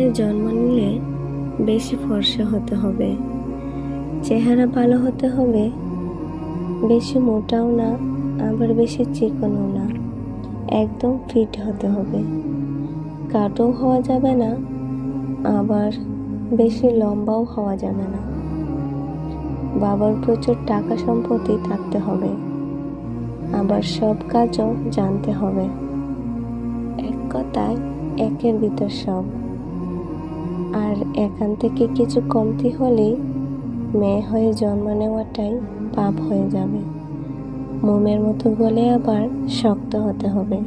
হয়ে জন্ম নিলে বেশি ফর্সা হতে হবে, চেহারা ভালো হতে হবে, বেশি মোটাও না আবার বেশি চিকনও না, একদম ফিট হতে হবে। কাটও হওয়া যাবে না, আবার বেশি লম্বাও হওয়া যাবে না। বাবার প্রচুর টাকা সম্পত্তি থাকতে হবে, আবার সব কাজও জানতে হবে। এক কথায় একের ভিতর সব। আর এখান থেকে কিছু কমতি হলেই মেয়ে হয়ে জন্ম নেওয়াটাই পাপ হয়ে যাবে। মোমের মতো গলে আবার শক্ত হতে হবে।